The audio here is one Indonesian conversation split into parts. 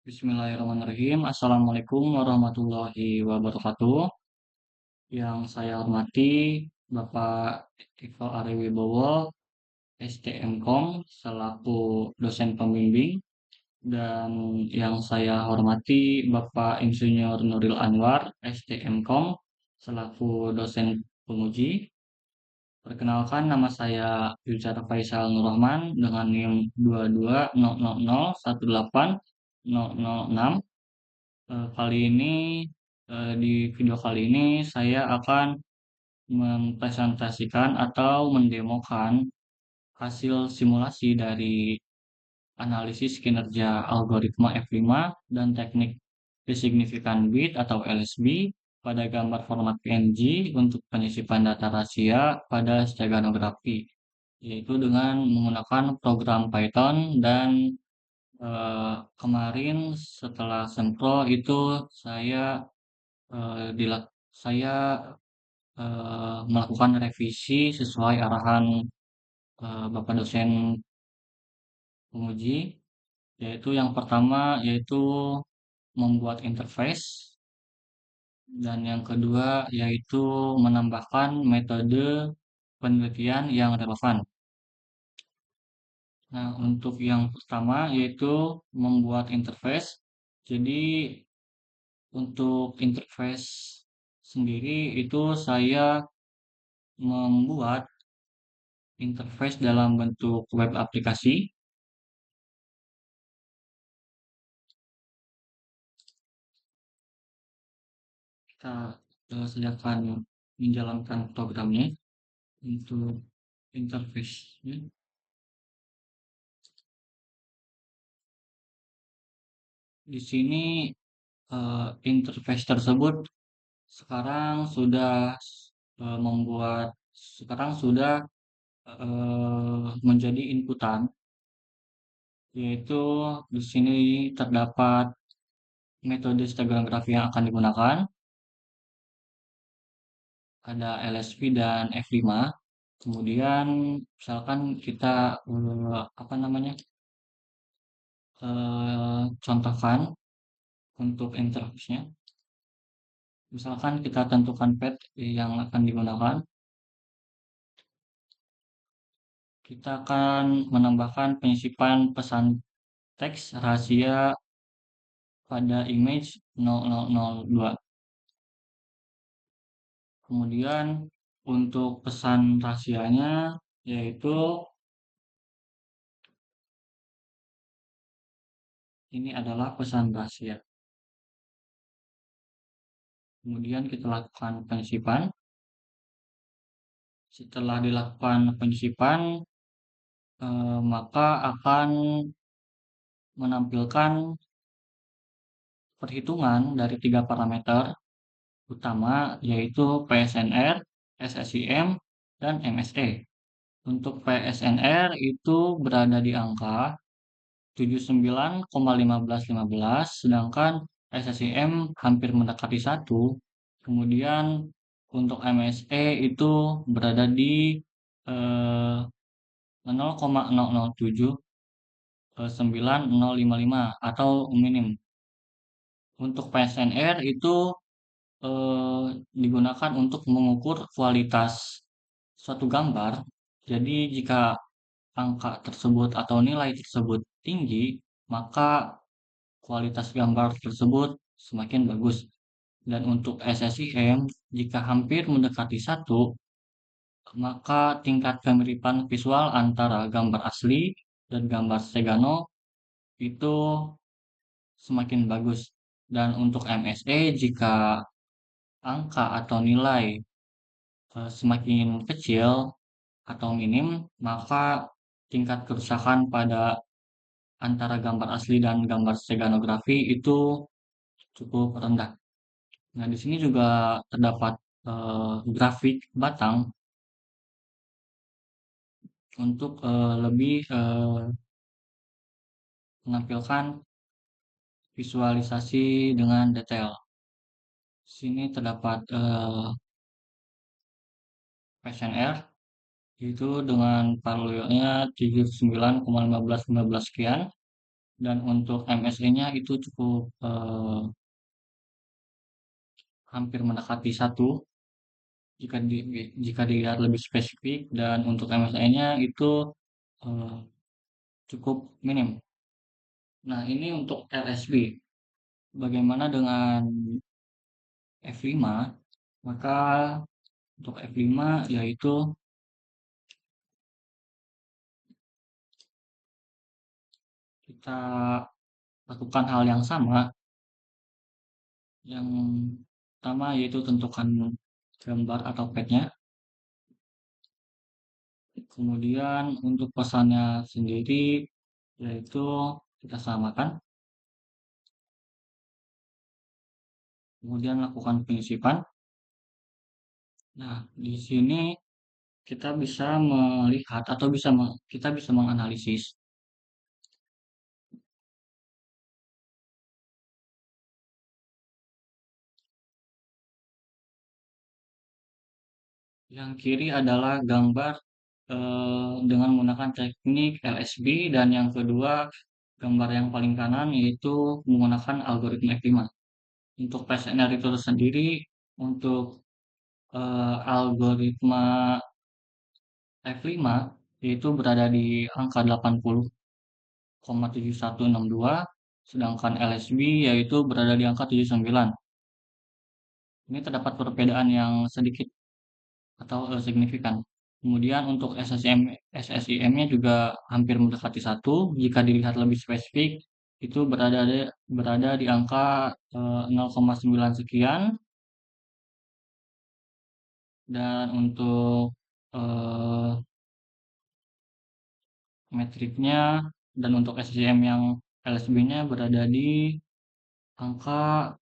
Bismillahirrahmanirrahim. Assalamualaikum warahmatullahi wabarakatuh. Yang saya hormati Bapak Eko Ariwibowo, STMKOM, selaku dosen pembimbing. Dan yang saya hormati Bapak Insinyur Nuril Anwar, STMKOM, selaku dosen penguji. Perkenalkan, nama saya Yusar Faisal Nurrahman dengan NIM 2200018006. Kali ini di video kali ini saya akan mempresentasikan atau mendemokan hasil simulasi dari analisis kinerja algoritma F5 dan teknik designifikan bit atau LSB pada gambar format PNG untuk penyisipan data rahasia pada steganografi, yaitu dengan menggunakan program Python. Dan kemarin setelah sempro itu saya saya melakukan revisi sesuai arahan Bapak dosen penguji, yaitu yang pertama yaitu membuat interface, dan yang kedua yaitu menambahkan metode penelitian yang relevan. Nah, untuk yang pertama yaitu membuat interface. Jadi untuk interface sendiri itu saya membuat interface dalam bentuk web aplikasi. Kita sedangkan menjalankan programnya untuk interface-nya. Di sini interface tersebut sekarang sudah menjadi inputan, yaitu di sini terdapat metode steganography yang akan digunakan, ada LSP dan F5. Kemudian misalkan kita contohkan untuk interface-nya. Misalkan kita tentukan path yang akan digunakan. Kita akan menambahkan penyisipan pesan teks rahasia pada image 0002. Kemudian untuk pesan rahasianya yaitu ini adalah pesan rahasia. Kemudian kita lakukan penyisipan. Setelah dilakukan penyisipan, maka akan menampilkan perhitungan dari 3 parameter utama, yaitu PSNR, SSIM, dan MSE. Untuk PSNR itu berada di angka 79,1515, sedangkan SSIM hampir mendekati 1. Kemudian untuk MSE itu berada di 0,0079 atau minim. Untuk PSNR itu digunakan untuk mengukur kualitas suatu gambar. Jadi jika angka tersebut atau nilai tersebut tinggi, maka kualitas gambar tersebut semakin bagus. Dan untuk SSIM, jika hampir mendekati 1, maka tingkat kemiripan visual antara gambar asli dan gambar stegano itu semakin bagus. Dan untuk MSE, jika angka atau nilai semakin kecil atau minim, maka tingkat kerusakan pada antara gambar asli dan gambar steganografi itu cukup rendah. Nah, di sini juga terdapat grafik batang untuk lebih menampilkan visualisasi dengan detail. Di sini terdapat PSNR itu dengan paralelnya 79,1515 sekian, dan untuk MSE-nya itu cukup hampir mendekati satu jika jika dilihat lebih spesifik, dan untuk MSE-nya itu eh, cukup minim. Nah, ini untuk LSB. Bagaimana dengan F5? Maka untuk F5 yaitu kita lakukan hal yang sama. Yang pertama yaitu tentukan gambar atau page-nya. Kemudian untuk pesannya sendiri yaitu kita samakan. Kemudian lakukan penyisipan. Nah, di sini kita bisa melihat atau kita bisa menganalisis. Yang kiri adalah gambar dengan menggunakan teknik LSB, dan yang kedua gambar yang paling kanan yaitu menggunakan algoritma F5. Untuk PSNR itu sendiri, untuk algoritma F5 yaitu berada di angka 80,7162, sedangkan LSB yaitu berada di angka 79. Ini terdapat perbedaan yang sedikit atau signifikan. Kemudian untuk SSIM-nya juga hampir mendekati satu. Jika dilihat lebih spesifik, itu berada di angka 0,9 sekian, dan untuk eh, metriknya dan untuk SSIM yang LSB-nya berada di angka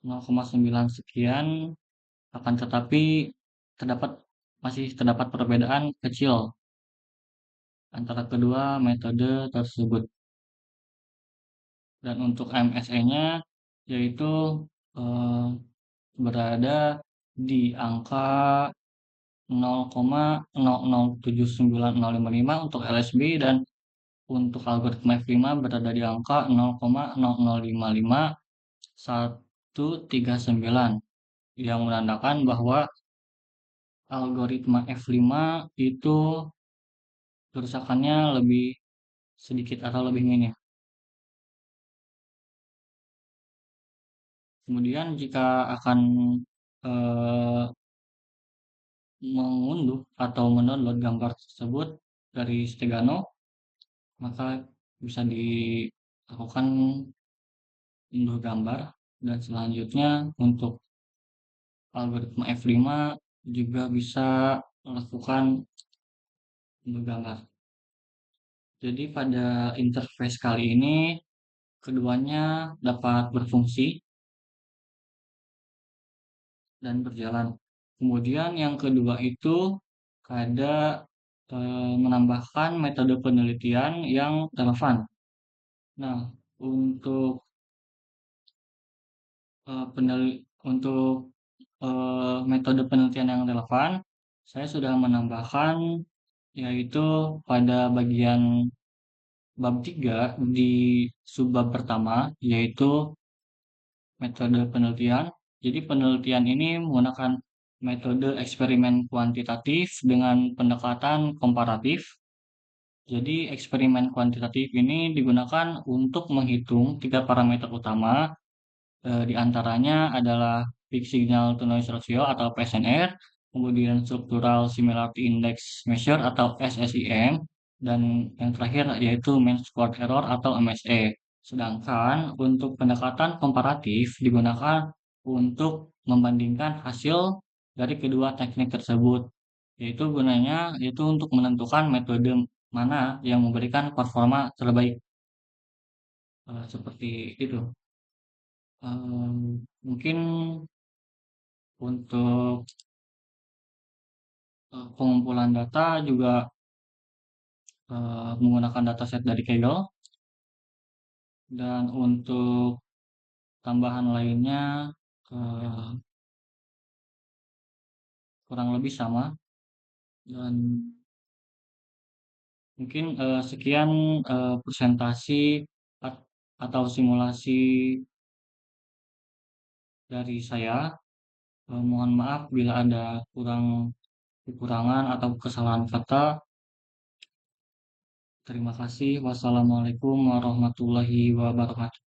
0,9 sekian, akan tetapi terdapat masih terdapat perbedaan kecil antara kedua metode tersebut. Dan untuk MSE-nya yaitu eh, berada di angka 0,007955 untuk LSB, dan untuk algoritma F5 berada di angka 0,0055139, yang menandakan bahwa algoritma F5 itu kerusakannya lebih sedikit atau lebih minim. Kemudian jika akan eh, mengunduh atau mendownload gambar tersebut dari Stegano, maka bisa dilakukan unduh gambar, dan selanjutnya untuk algoritma F5 juga bisa melakukan unduh gambar. Jadi pada interface kali ini keduanya dapat berfungsi dan berjalan. Kemudian yang kedua itu ada menambahkan metode penelitian yang relevan. Nah, untuk untuk metode penelitian yang relevan, saya sudah menambahkan yaitu pada bagian bab 3 di subbab pertama, yaitu metode penelitian. Jadi penelitian ini menggunakan metode eksperimen kuantitatif dengan pendekatan komparatif. Jadi eksperimen kuantitatif ini digunakan untuk menghitung tiga parameter utama. Di antaranya adalah Peak Signal to Noise Ratio atau PSNR, kemudian Structural Similarity Index Measure atau SSIM, dan yang terakhir yaitu Mean Squared Error atau MSE. Sedangkan untuk pendekatan komparatif digunakan untuk membandingkan hasil dari kedua teknik tersebut, yaitu untuk menentukan metode mana yang memberikan performa terbaik. Seperti itu. Mungkin untuk pengumpulan data juga menggunakan dataset dari Kaggle, dan untuk tambahan lainnya eh, kurang lebih sama. Dan Mungkin sekian presentasi at- atau simulasi dari saya. Mohon maaf bila ada kekurangan atau kesalahan kata. Terima kasih. Wassalamualaikum warahmatullahi wabarakatuh.